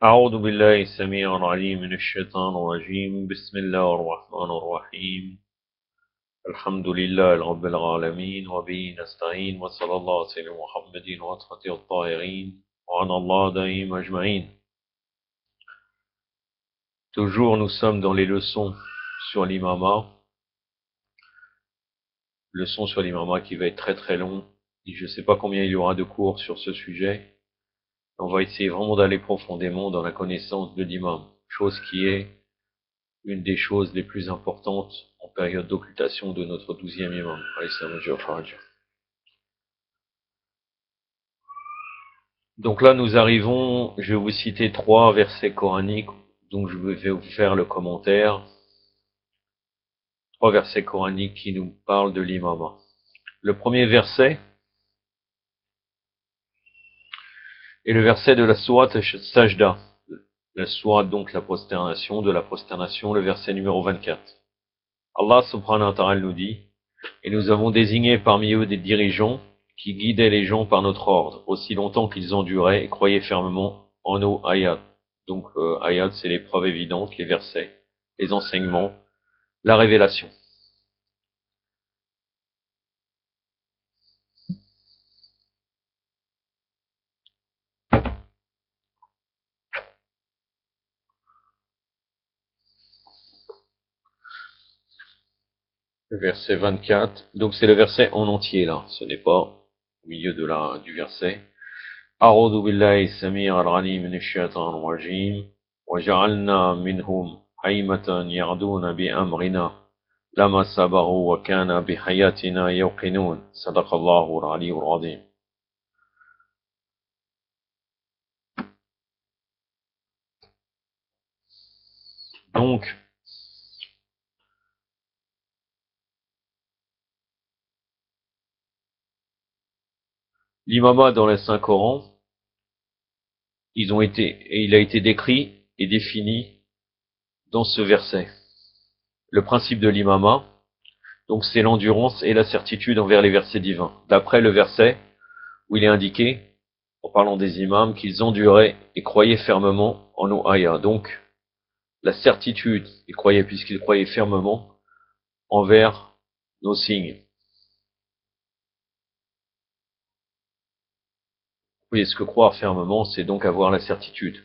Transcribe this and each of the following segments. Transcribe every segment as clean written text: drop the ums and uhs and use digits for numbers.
أعوذ بالله السميع العليم من الشيطان الرجيم بسم الله الرحمن الرحيم الحمد لله رب العالمين وبه نستعين وصلى الله على سيدنا محمد وأطهر الطاهرين وعن الله دائم أجمعين. Toujours nous sommes dans les leçons sur l'imama, leçon sur l'imama qui va être très très long, et je ne sais pas combien il y aura de cours sur ce sujet. On va essayer vraiment d'aller profondément dans la connaissance de l'imam, chose qui est une des choses les plus importantes en période d'occultation de notre 12e imam. Donc là, nous arrivons, je vais vous citer 3 versets coraniques, donc je vais vous faire le commentaire. 3 versets coraniques qui nous parlent de l'imama. Le premier verset est le verset de la sourate Sajda. La sourate, donc la prosternation, de la prosternation, le verset numéro 24. Allah subhanahu wa ta'ala nous dit: et nous avons désigné parmi eux des dirigeants qui guidaient les gens par notre ordre, aussi longtemps qu'ils enduraient et croyaient fermement en nos ayats. Donc ayats, c'est les preuves évidentes, les versets, les enseignements, la révélation. Le verset 24, donc c'est le verset en entier là, ce n'est pas au milieu du verset. أعوذ بالله السميع العليم من الشيطان الرجيم وجعلنا منهم أئمة يهدون بأمرنا لما صبروا وكانوا بحياتنا يوقنون صدق الله العلي العظيم. Donc, l'imama dans les 5 Corans, il a été décrit et défini dans ce verset. Le principe de l'imama, donc c'est l'endurance et la certitude envers les versets divins. D'après le verset où il est indiqué, en parlant des imams, qu'ils enduraient et croyaient fermement en nos ayats. Donc, la certitude, puisqu'ils croyaient fermement envers nos signes. Oui, ce que croire fermement, c'est donc avoir la certitude.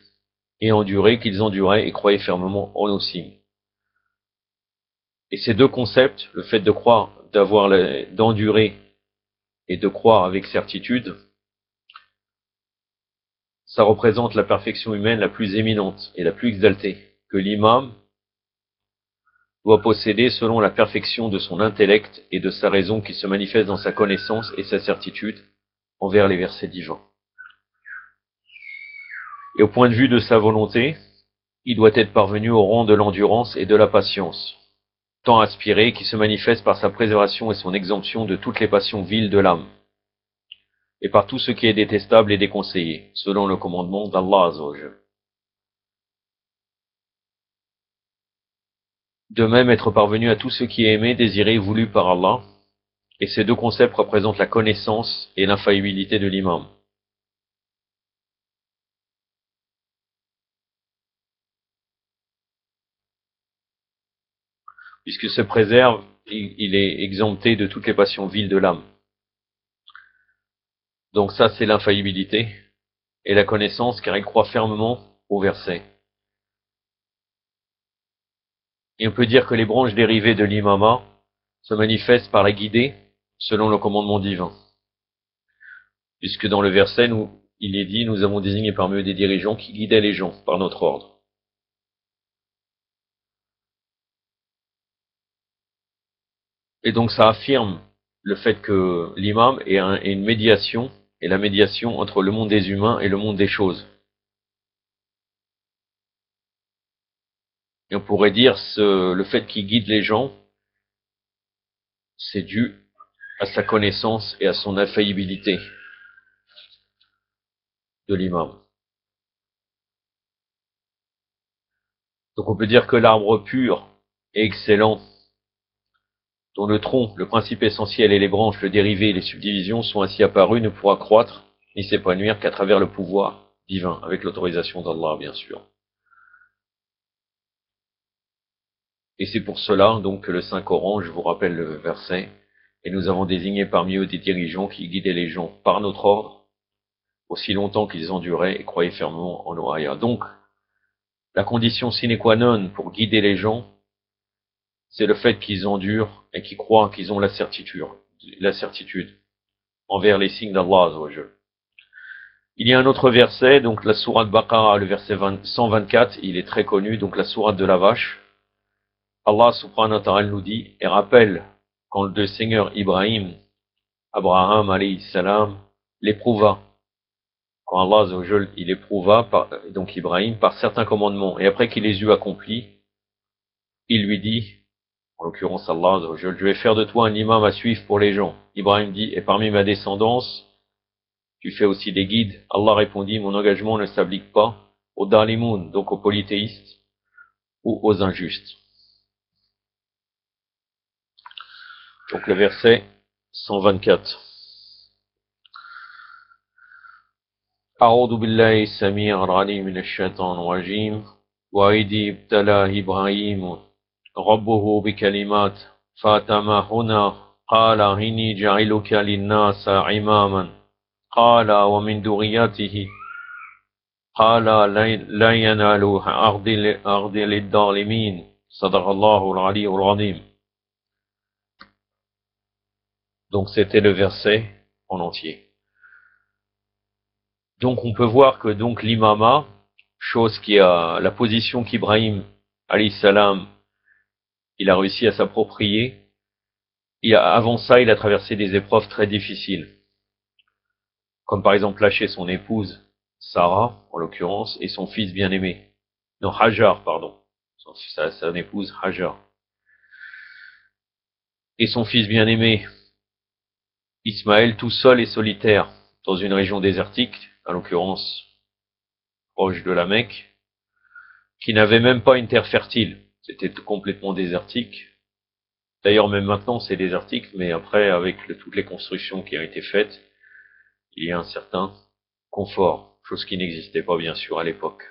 Et endurer, qu'ils enduraient et croyaient fermement en nos signes. Et ces deux concepts, le fait de croire, d'endurer et de croire avec certitude, ça représente la perfection humaine la plus éminente et la plus exaltée, que l'imam doit posséder selon la perfection de son intellect et de sa raison qui se manifeste dans sa connaissance et sa certitude envers les versets divins. Et au point de vue de sa volonté, il doit être parvenu au rang de l'endurance et de la patience, tant aspiré qui se manifeste par sa préservation et son exemption de toutes les passions viles de l'âme, et par tout ce qui est détestable et déconseillé, selon le commandement d'Allah Azza wa Jalla. De même être parvenu à tout ce qui est aimé, désiré et voulu par Allah, et ces deux concepts représentent la connaissance et l'infaillibilité de l'imam. Puisqu'il se préserve, il est exempté de toutes les passions viles de l'âme. Donc ça, c'est l'infaillibilité et la connaissance, car il croit fermement au verset. Et on peut dire que les branches dérivées de l'imama se manifestent par la guidée selon le commandement divin. Puisque dans le verset, il est dit, nous avons désigné parmi eux des dirigeants qui guidaient les gens par notre ordre. Et donc ça affirme le fait que l'imam est une médiation, et la médiation entre le monde des humains et le monde des choses. Et on pourrait dire le fait qu'il guide les gens, c'est dû à sa connaissance et à son infaillibilité de l'imam. Donc on peut dire que l'arbre pur et excellent, dont le tronc, le principe essentiel et les branches, le dérivé et les subdivisions sont ainsi apparus, ne pourra croître ni s'épanouir qu'à travers le pouvoir divin, avec l'autorisation d'Allah, bien sûr. Et c'est pour cela, donc, que le Saint-Coran, je vous rappelle le verset, et nous avons désigné parmi eux des dirigeants qui guidaient les gens par notre ordre, aussi longtemps qu'ils enduraient et croyaient fermement en nos ayats. Donc, la condition sine qua non pour guider les gens, c'est le fait qu'ils endurent et qu'ils croient qu'ils ont la certitude envers les signes d'Allah Azzawajal. Il y a un autre verset, donc la sourate Baqara, le verset 124, il est très connu, donc la sourate de la vache. Allah subhanahu wa ta'ala nous dit, et rappelle quand le Seigneur Ibrahim, Abraham alayhi salam, l'éprouva. Quand Allah Azzawajal, il éprouva, donc Ibrahim, par certains commandements, et après qu'il les eut accomplis, il lui dit, en l'occurrence Allah Azzawajal, je vais faire de toi un imam à suivre pour les gens. Ibrahim dit, et parmi ma descendance, tu fais aussi des guides. Allah répondit, mon engagement ne s'applique pas aux dalimoun, donc aux polythéistes, ou aux injustes. Donc le verset 124. أعوذ بالله السميع العليم من الشيطان الرجيم وإذ ابتلى إبراهيم ربه بكلمات فأتمهن قال إني جعلك للناس إماما قال ومن ذريته قال لا ينال أرض للظالمين صدق الله العلي العظيم. Donc c'était le verset en entier. Donc on peut voir que donc l'imama, chose qui a la position qu'Ibrahim alayhi salam, il a réussi à s'approprier, avant ça il a traversé des épreuves très difficiles. Comme par exemple lâcher son épouse, Sarah, en l'occurrence, et son fils bien-aimé. Non, Hajar, pardon. Son épouse, Hajar. Et son fils bien-aimé, Ismaël, tout seul et solitaire, dans une région désertique, en l'occurrence, proche de la Mecque, qui n'avait même pas une terre fertile. C'était complètement désertique. D'ailleurs, même maintenant, c'est désertique, mais après, avec toutes les constructions qui ont été faites, il y a un certain confort, chose qui n'existait pas, bien sûr, à l'époque.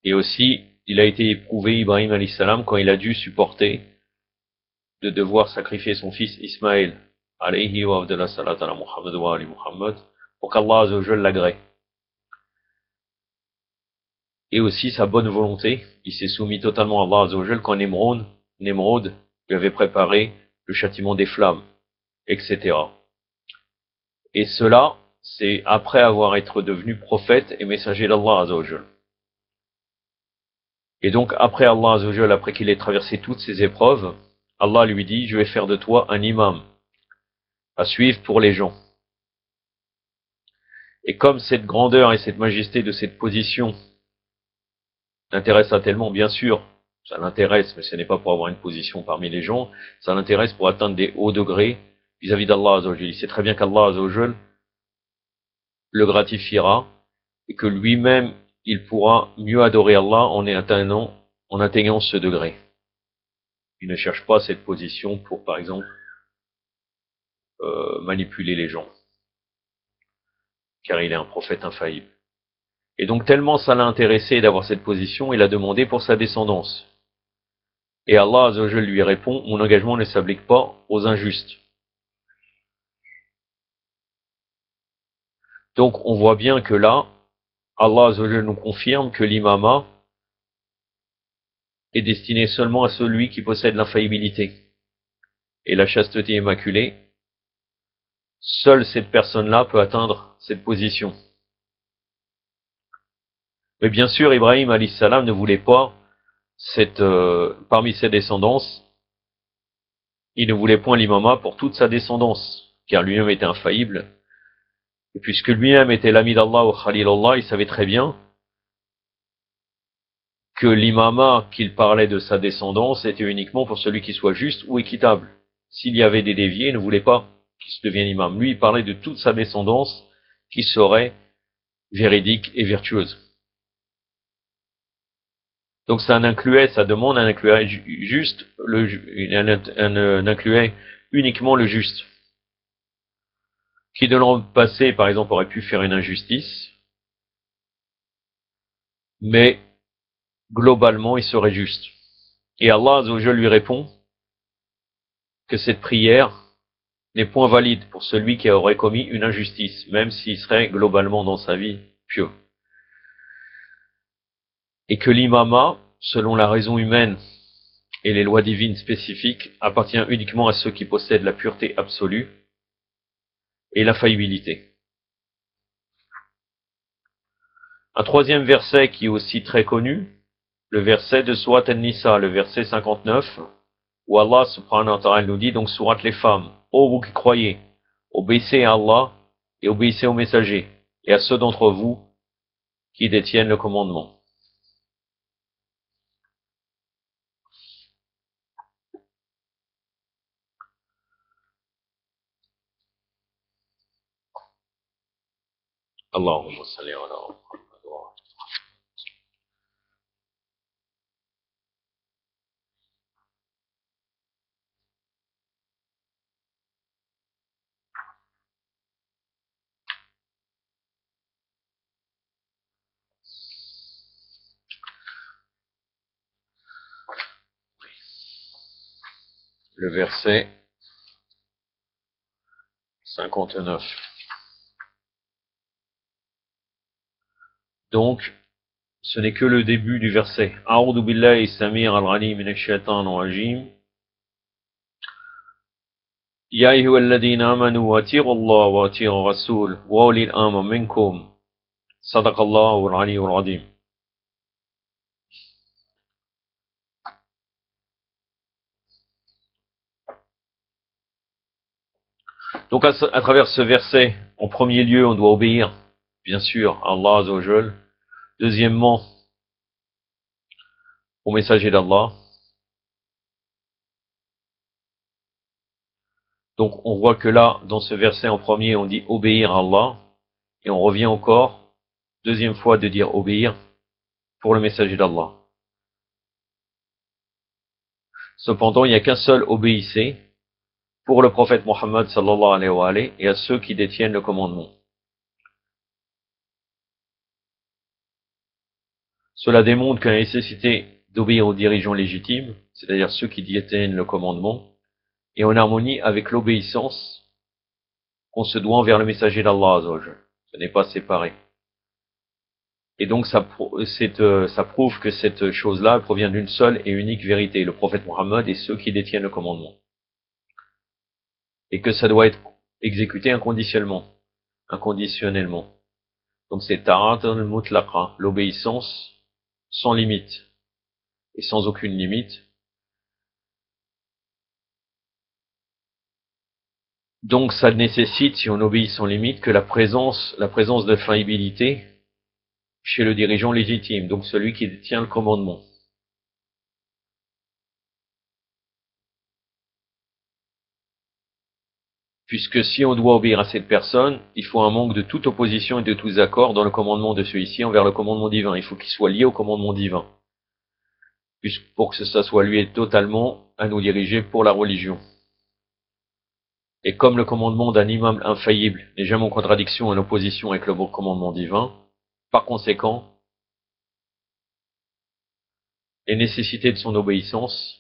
Et aussi, il a été éprouvé, Ibrahim alayhi salam, quand il a dû supporter de devoir sacrifier son fils Ismaël, alayhi wa abdallah salat ala Muhammad wa ali Muhammad, pour qu'Allah Azzawajal l'agrée. Et aussi sa bonne volonté, il s'est soumis totalement à Allah Azzawajal quand Nemrod lui avait préparé le châtiment des flammes, etc. Et cela, c'est après avoir été devenu prophète et messager d'Allah Azzawajal. Et donc après Allah Azzawajal, après qu'il ait traversé toutes ces épreuves, Allah lui dit, je vais faire de toi un imam à suivre pour les gens. Et comme cette grandeur et cette majesté de cette position l'intéresse tellement, bien sûr, ça l'intéresse, mais ce n'est pas pour avoir une position parmi les gens, ça l'intéresse pour atteindre des hauts degrés vis-à-vis d'Allah Azzawajal. Il sait très bien qu'Allah Azzawajal le gratifiera et que lui-même, il pourra mieux adorer Allah en atteignant ce degré. Il ne cherche pas cette position pour, par exemple, manipuler les gens, car il est un prophète infaillible. Et donc tellement ça l'a intéressé d'avoir cette position, il a demandé pour sa descendance. Et Allah Azzawajal lui répond, mon engagement ne s'applique pas aux injustes. Donc on voit bien que là, Allah Azzawajal nous confirme que l'imama est destiné seulement à celui qui possède l'infaillibilité et la chasteté immaculée. Seule cette personne-là peut atteindre cette position. Mais bien sûr, Ibrahim alayhi salam ne voulait pas parmi ses descendances, il ne voulait point l'imama pour toute sa descendance, car lui-même était infaillible. Et puisque lui-même était l'ami d'Allah ou Khalil Allah, il savait très bien que l'imama qu'il parlait de sa descendance était uniquement pour celui qui soit juste ou équitable. S'il y avait des déviés, il ne voulait pas qu'il se devienne imam. Lui, il parlait de toute sa descendance qui serait véridique et vertueuse. Donc ça incluait, sa demande incluait incluait uniquement le juste. qui de l'an passé, par exemple, aurait pu faire une injustice, mais globalement, il serait juste. Et Allah Azzawajal lui répond que cette prière n'est point valide pour celui qui aurait commis une injustice, même s'il serait globalement dans sa vie pieux. Et que l'imama, selon la raison humaine et les lois divines spécifiques, appartient uniquement à ceux qui possèdent la pureté absolue et l'infaillibilité. Un troisième verset qui est aussi très connu, le verset de Surat An-Nisa, le verset 59, où Allah subhanahu wa ta'ala nous dit, donc Surat les femmes, ô vous qui croyez, obéissez à Allah et obéissez aux messagers et à ceux d'entre vous qui détiennent le commandement. Allahumma salli ala Muhammad wa le verset 59. Donc, ce n'est que le début du verset. A'udhu billahi samir al-ghalim minash shaitan rajim. Ya ayyuhalladhina amanu ati'u Allah wa ati'u rasul wa ulil amri minkum. Sadaqallahu al-aliyyul azim. Donc à travers ce verset, en premier lieu, on doit obéir, bien sûr, à Allah Azzawajal. Deuxièmement, au messager d'Allah. Donc on voit que là, dans ce verset en premier, on dit obéir à Allah, et on revient encore, deuxième fois, de dire obéir pour le messager d'Allah. Cependant, il n'y a qu'un seul obéissez pour le prophète Mohammed sallallahu alayhi wa alayhi et à ceux qui détiennent le commandement. Cela démontre que la nécessité d'obéir aux dirigeants légitimes, c'est-à-dire ceux qui détiennent le commandement, est en harmonie avec l'obéissance qu'on se doit envers le messager d'Allah Azzawajal. Ce n'est pas séparé. Et donc ça prouve que cette chose-là provient d'une seule et unique vérité, le prophète Mohammed et ceux qui détiennent le commandement. Et que ça doit être exécuté inconditionnellement. Donc c'est ta'at al-mutlaqa, l'obéissance sans limite et sans aucune limite. Donc ça nécessite, si on obéit sans limite, que la présence de faillibilité chez le dirigeant légitime, donc celui qui détient le commandement. Puisque si on doit obéir à cette personne, il faut un manque de toute opposition et de tous accords dans le commandement de celui-ci envers le commandement divin. Il faut qu'il soit lié au commandement divin. Pour que ça soit lui totalement à nous diriger pour la religion. Et comme le commandement d'un imam infaillible n'est jamais en contradiction et en opposition avec le commandement divin, par conséquent, les nécessités de son obéissance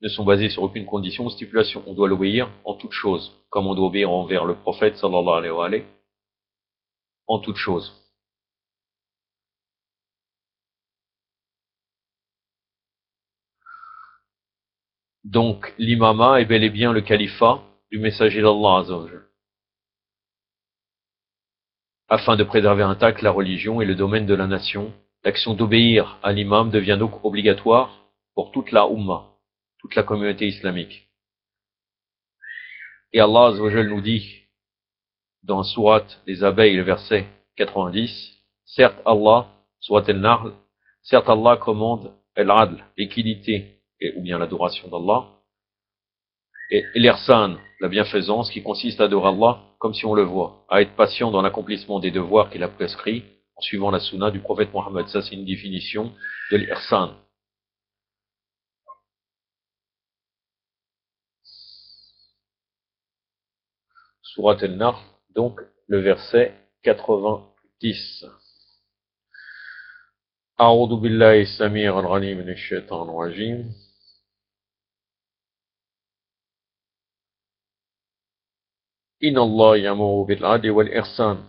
ne sont basées sur aucune condition ou stipulation. On doit l'obéir en toutes choses, comme on doit obéir envers le prophète sallallahu alayhi wa alayhi, en toutes choses. Donc l'imama est bel et bien le califat du messager d'Allah Azzawajal, afin de préserver intact la religion et le domaine de la nation. L'action d'obéir à l'imam devient donc obligatoire pour toute la Ummah, toute la communauté islamique. Et Allah Azzawajal nous dit dans Surat les abeilles, le verset 90, certes Allah, Surat al-Nahl, certes Allah commande al-adl, l'équité, ou bien l'adoration d'Allah, et l'ihsan, la bienfaisance, qui consiste à adorer Allah comme si on le voit, à être patient dans l'accomplissement des devoirs qu'il a prescrits, en suivant la sunna du prophète Mohammed. Ça, c'est une définition de l'ihsan. Surat al-Nahl, donc le verset 90. أعوذ بالله السميع العليم من الشيطان الرجيم إن الله يأمر بالعدل والإحسان.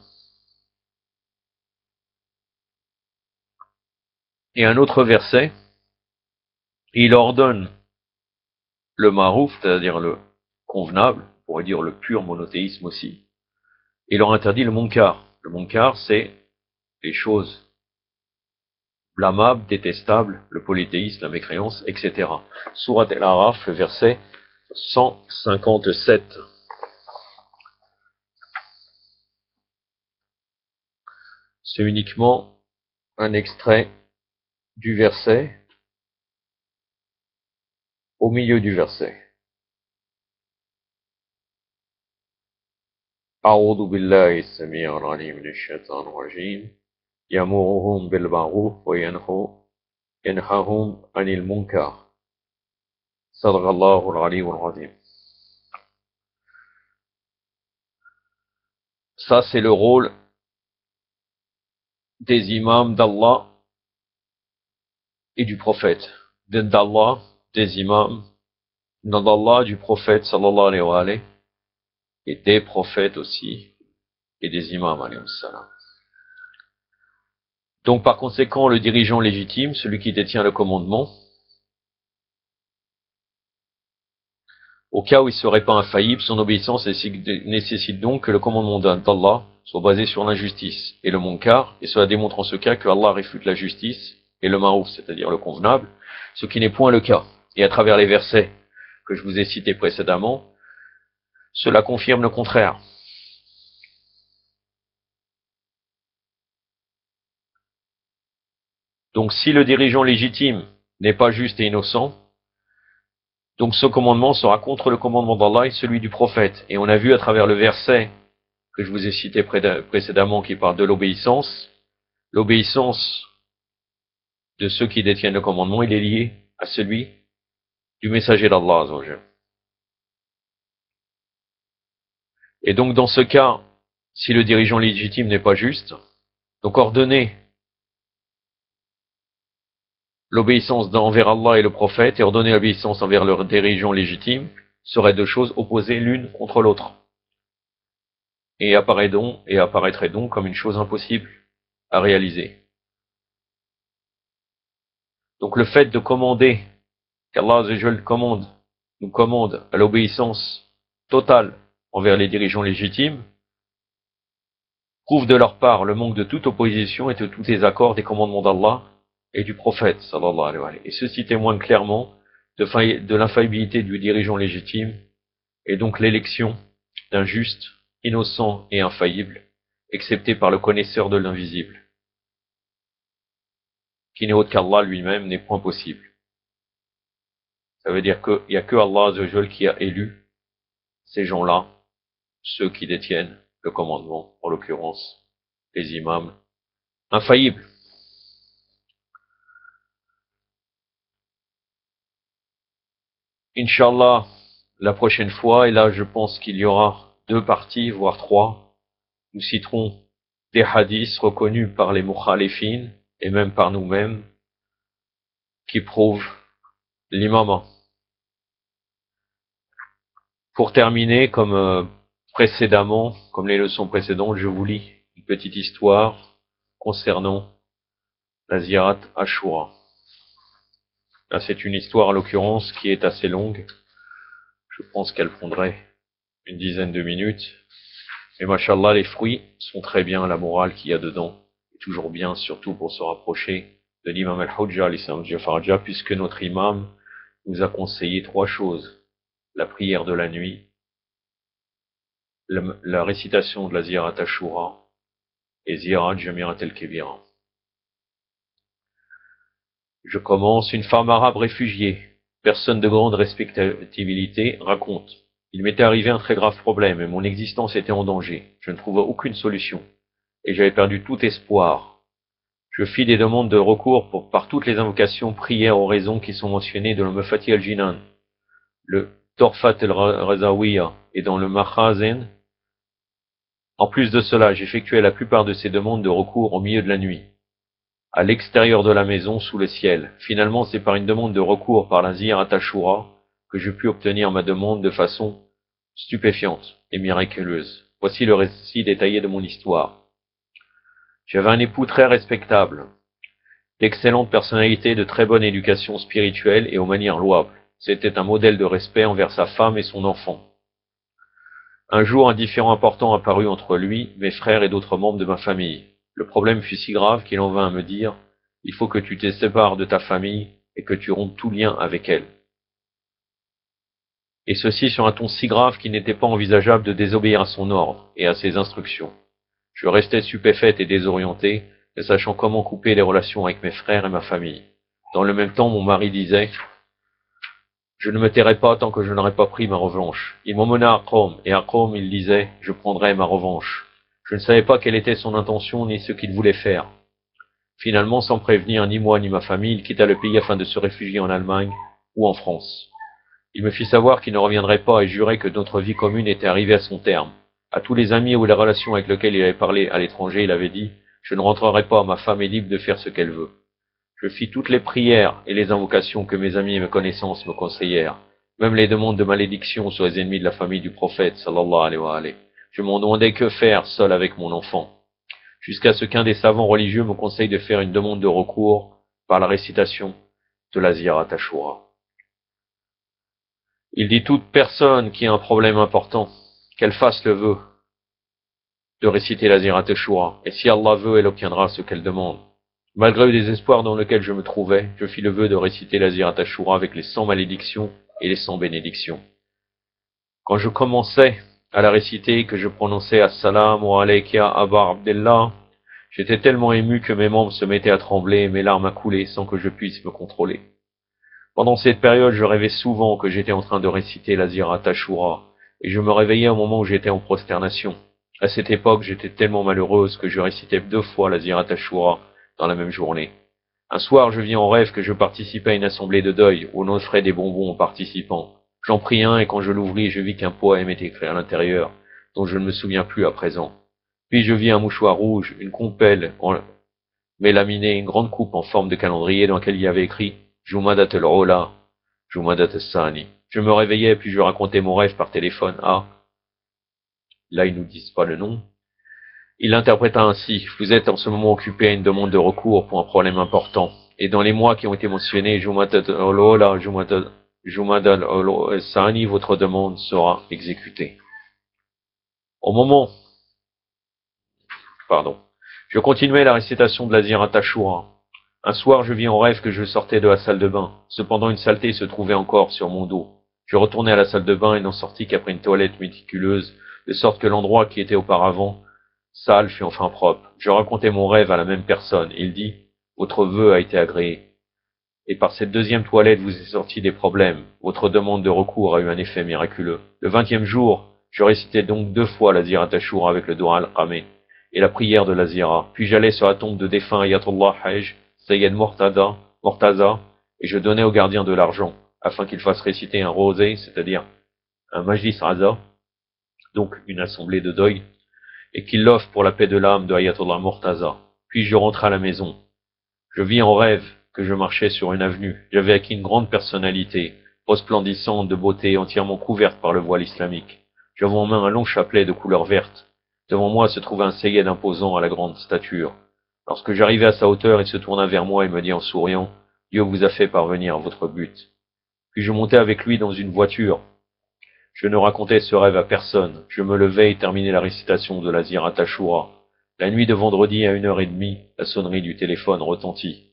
Et un autre verset, il ordonne le marouf, c'est-à-dire le convenable, on pourrait dire le pur monothéisme aussi, et il leur interdit le munkar. Le munkar, c'est les choses blâmables, détestables, le polythéisme, la mécréance, etc. Sourate Al-Araf, le verset 157. C'est uniquement un extrait du verset, au milieu du verset. أعوذ بالله السميع العليم من الشيطان الرجيم يأمرهم بالمعروف وينهاهم عن المنكر صدق الله العلي العظيم. Ça, c'est le rôle des imams d'Allah et du prophète. D'Allah, des imams, d'Allah, du prophète, sallallahu alayhi wa alayhi, et des prophètes aussi, et des imams, alayhi wa sallam. Donc, par conséquent, le dirigeant légitime, celui qui détient le commandement, au cas où il ne serait pas infaillible, son obéissance nécessite donc que le commandement d'Allah soit basé sur l'injustice et le munkar, et cela démontre en ce cas que Allah réfute la justice et le marouf, c'est-à-dire le convenable, ce qui n'est point le cas. Et à travers les versets que je vous ai cités précédemment, cela confirme le contraire. Donc si le dirigeant légitime n'est pas juste et innocent, donc ce commandement sera contre le commandement d'Allah et celui du prophète. Et on a vu à travers le verset que je vous ai cité précédemment qui parle de l'obéissance de ceux qui détiennent le commandement, il est lié à celui du messager d'Allah. Et donc dans ce cas, si le dirigeant légitime n'est pas juste, donc ordonner l'obéissance envers Allah et le prophète et ordonner l'obéissance envers leur dirigeant légitime seraient deux choses opposées l'une contre l'autre. Et apparaîtrait donc comme une chose impossible à réaliser. Donc le fait de commander, qu'Allah nous commande à l'obéissance totale envers les dirigeants légitimes, prouve de leur part le manque de toute opposition et de tous les accords des commandements d'Allah et du prophète, sallallahu alayhi wa sallam. Et ceci témoigne clairement de l'infaillibilité du dirigeant légitime et donc l'élection d'un juste, innocent et infaillible, excepté par le connaisseur de l'invisible, qui n'est autre qu'Allah lui-même, n'est point possible. Ça veut dire qu'il n'y a que Allah Azza wa Jal qui a élu ces gens-là, ceux qui détiennent le commandement, en l'occurrence les imams infaillibles. Inch'Allah, la prochaine fois, et là je pense qu'il y aura 2 parties, voire 3, nous citerons des hadiths reconnus par les mukhalifines et même par nous-mêmes qui prouvent l'imama. Pour terminer, comme précédemment, comme les leçons précédentes, je vous lis une petite histoire concernant la Ziyarat Ashura. Là, c'est une histoire, en l'occurrence, qui est assez longue. Je pense qu'elle prendrait une dizaine de minutes. Et machallah, les fruits sont très bien, la morale qu'il y a dedans est toujours bien, surtout pour se rapprocher de l'imam al-Hujja, l'islam Jafarja, puisque notre imam nous a conseillé 3 choses. La prière de la nuit, la récitation de la Ziyarat Ashura et Ziyarat Jamirat al-Kebira. Je commence. Une femme arabe réfugiée, personne de grande respectabilité, raconte. Il m'était arrivé un très grave problème et mon existence était en danger. Je ne trouvais aucune solution et j'avais perdu tout espoir. Je fis des demandes de recours par toutes les invocations, prières, oraisons qui sont mentionnées dans le Mufati al-Jinan, le Torfat al-Razawiya et dans le Makhazen En plus de cela, j'effectuais la plupart de ces demandes de recours au milieu de la nuit, à l'extérieur de la maison, sous le ciel. Finalement, c'est par une demande de recours par la Ziyarat Ashura que je pus obtenir ma demande de façon stupéfiante et miraculeuse. Voici le récit détaillé de mon histoire. J'avais un époux très respectable, d'excellente personnalité, de très bonne éducation spirituelle et aux manières louables. C'était un modèle de respect envers sa femme et son enfant. Un jour, un différend important apparut entre lui, mes frères et d'autres membres de ma famille. Le problème fut si grave qu'il en vint à me dire « Il faut que tu te sépares de ta famille et que tu rompes tout lien avec elle. » Et ceci sur un ton si grave qu'il n'était pas envisageable de désobéir à son ordre et à ses instructions. Je restais stupéfaite et désorientée, ne sachant comment couper les relations avec mes frères et ma famille. Dans le même temps, mon mari disait « Je ne me tairai pas tant que je n'aurai pas pris ma revanche. » Il m'emmena à Qom, et à Qom il disait « Je prendrai ma revanche. » Je ne savais pas quelle était son intention ni ce qu'il voulait faire. Finalement, sans prévenir ni moi ni ma famille, il quitta le pays afin de se réfugier en Allemagne ou en France. Il me fit savoir qu'il ne reviendrait pas et jurait que notre vie commune était arrivée à son terme. À tous les amis ou les relations avec lesquels il avait parlé à l'étranger, il avait dit « Je ne rentrerai pas, ma femme est libre de faire ce qu'elle veut. » Je fis toutes les prières et les invocations que mes amis et mes connaissances me conseillèrent, même les demandes de malédiction sur les ennemis de la famille du prophète, sallallahu alayhi wa alayhi. Je m'en demandais que faire seul avec mon enfant, jusqu'à ce qu'un des savants religieux me conseille de faire une demande de recours par la récitation de la Ziyarat Ashura. Il dit toute personne qui a un problème important, qu'elle fasse le vœu de réciter la Ziyarat Ashura, et si Allah veut, elle obtiendra ce qu'elle demande. Malgré le désespoir dans lequel je me trouvais, je fis le vœu de réciter la Ziyarat Ashura avec les 100 malédictions et les 100 bénédictions. Quand je commençais à la réciter, que je prononçais Assalamu alayka Aba Abdullah, j'étais tellement ému que mes membres se mettaient à trembler et mes larmes à couler sans que je puisse me contrôler. Pendant cette période, je rêvais souvent que j'étais en train de réciter la Ziyarat Ashura, et je me réveillais au moment où j'étais en prosternation. À cette époque, j'étais tellement malheureuse que je récitais 2 fois la Ziyarat Ashura dans la même journée. Un soir, je vis en rêve que je participais à une assemblée de deuil où l'on offrait des bonbons aux participants. J'en pris un et quand je l'ouvris, je vis qu'un poème était écrit à l'intérieur, dont je ne me souviens plus à présent. Puis je vis un mouchoir rouge, une compelle mélaminée, une grande coupe en forme de calendrier dans laquelle il y avait écrit Jumadat al-Ola, Jumadat al-Sani. Je me réveillais puis je racontais mon rêve par téléphone à... Là, ils nous disent pas le nom. Il l'interpréta ainsi. Vous êtes en ce moment occupé à une demande de recours pour un problème important. Et dans les mois qui ont été mentionnés, Jumadat al-Ola, Jumadat al-Sani, votre demande sera exécutée. Au moment, je continuais la récitation de la Ziyarat Ashura. Un soir, je vis en rêve que je sortais de la salle de bain. Cependant, une saleté se trouvait encore sur mon dos. Je retournai à la salle de bain et n'en sortis qu'après une toilette méticuleuse, de sorte que l'endroit qui était auparavant sale fut enfin propre. Je racontai mon rêve à la même personne. Il dit, votre vœu a été agréé. Et par cette deuxième toilette vous est sorti des problèmes. Votre demande de recours a eu un effet miraculeux. Le 20e jour, je récitais donc 2 fois la Ziyarat Ashura avec le Dua al-Qameh et la prière de la Ziyara. Puis j'allais sur la tombe de défunt Ayatollah Hajj, Sayyid Mortaza, et je donnais au gardien de l'argent, afin qu'il fasse réciter un rosé, c'est-à-dire un majlis raza, donc une assemblée de deuil, et qu'il l'offre pour la paix de l'âme de Ayatollah Mortaza. Puis je rentrai à la maison. Je vis en rêve que je marchais sur une avenue. J'avais acquis une grande personnalité, resplendissante de beauté, entièrement couverte par le voile islamique. J'avais en main un long chapelet de couleur verte. Devant moi se trouvait un Sayyid imposant à la grande stature. Lorsque j'arrivai à sa hauteur, il se tourna vers moi et me dit en souriant, « Dieu vous a fait parvenir à votre but. » Puis je montai avec lui dans une voiture. Je ne racontais ce rêve à personne. Je me levai et terminai la récitation de la Ziyarat Ashura. La nuit de vendredi à 1h30, la sonnerie du téléphone retentit.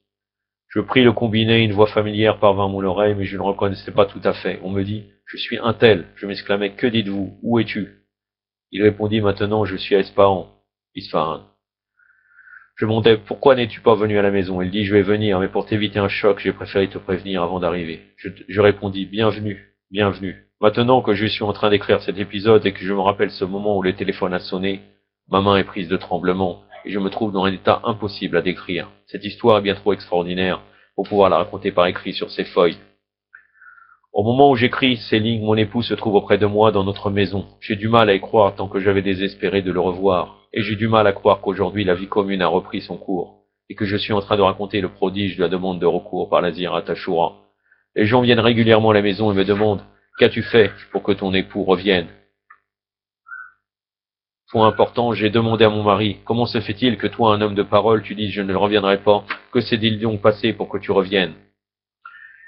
Je pris le combiné, une voix familière parvint à mon oreille, mais je ne reconnaissais pas tout à fait. On me dit, « Je suis un tel. » Je m'exclamai, « Que dites-vous? Où es-tu » Il répondit, « Maintenant, je suis à Isfahan. » Je demandai, « Pourquoi n'es-tu pas venu à la maison ?» Il dit, « Je vais venir, mais pour t'éviter un choc, j'ai préféré te prévenir avant d'arriver. » Je répondis, « Bienvenue, bienvenue. » Maintenant que je suis en train d'écrire cet épisode et que je me rappelle ce moment où le téléphone a sonné, ma main est prise de tremblement et je me trouve dans un état impossible à décrire. Cette histoire est bien trop extraordinaire pour pouvoir la raconter par écrit sur ces feuilles. Au moment où j'écris ces lignes, mon époux se trouve auprès de moi dans notre maison. J'ai du mal à y croire tant que j'avais désespéré de le revoir. Et j'ai du mal à croire qu'aujourd'hui la vie commune a repris son cours. Et que je suis en train de raconter le prodige de la demande de recours par la Ziyarat Ashura. Les gens viennent régulièrement à la maison et me demandent: qu'as-tu fait pour que ton époux revienne? Point important, j'ai demandé à mon mari: comment se fait-il que toi, un homme de parole, tu dises je ne reviendrai pas? Que s'est-il donc passé pour que tu reviennes?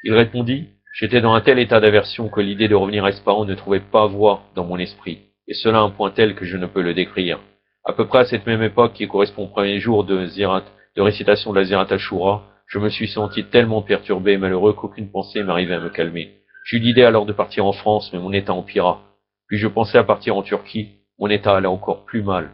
Il répondit: j'étais dans un tel état d'aversion que l'idée de revenir à Ispahan ne trouvait pas voie dans mon esprit, et cela à un point tel que je ne peux le décrire. À peu près à cette même époque, qui correspond au premier jour de récitation de la Ziyarat Ashura, je me suis senti tellement perturbé et malheureux qu'aucune pensée m'arrivait à me calmer. J'eus l'idée alors de partir en France, mais mon état empira. Puis je pensais à partir en Turquie, mon état allait encore plus mal.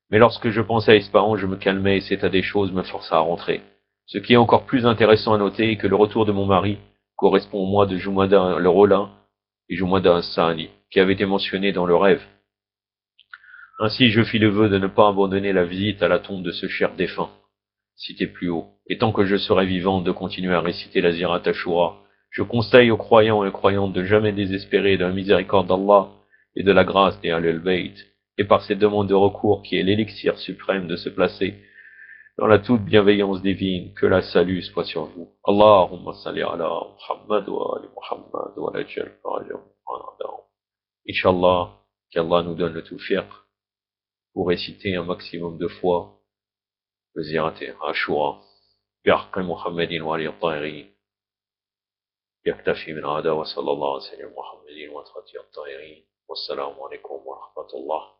Mais lorsque je pensais à Ispahan, je me calmais et cet état des choses me força à rentrer. Ce qui est encore plus intéressant à noter est que le retour de mon mari correspond au mois de Jumada le Rollin et Jumada Sani, qui avait été mentionné dans le rêve. Ainsi, je fis le vœu de ne pas abandonner la visite à la tombe de ce cher défunt, cité plus haut, et tant que je serai vivant, de continuer à réciter la Ziyarat Ashura. Je conseille aux croyants et aux croyantes de jamais désespérer de la miséricorde d'Allah et de la grâce des Ahlul Bayt, et par cette demande de recours qui est l'élixir suprême de se placer dans la toute bienveillance divine, que la salut soit sur vous. Allahumma salli ala Muhammad wa ali Muhammad wa ala jal faraja Muhammad. Inch'Allah, qu'Allah nous donne le tawfiq pour réciter un maximum de fois le Ziyarat Ashura. بحق محمد وعلي الطاهرين يكتفي من هذا وصلى الله على سيدنا محمد وعلى الطاهرين والسلام عليكم ورحمة الله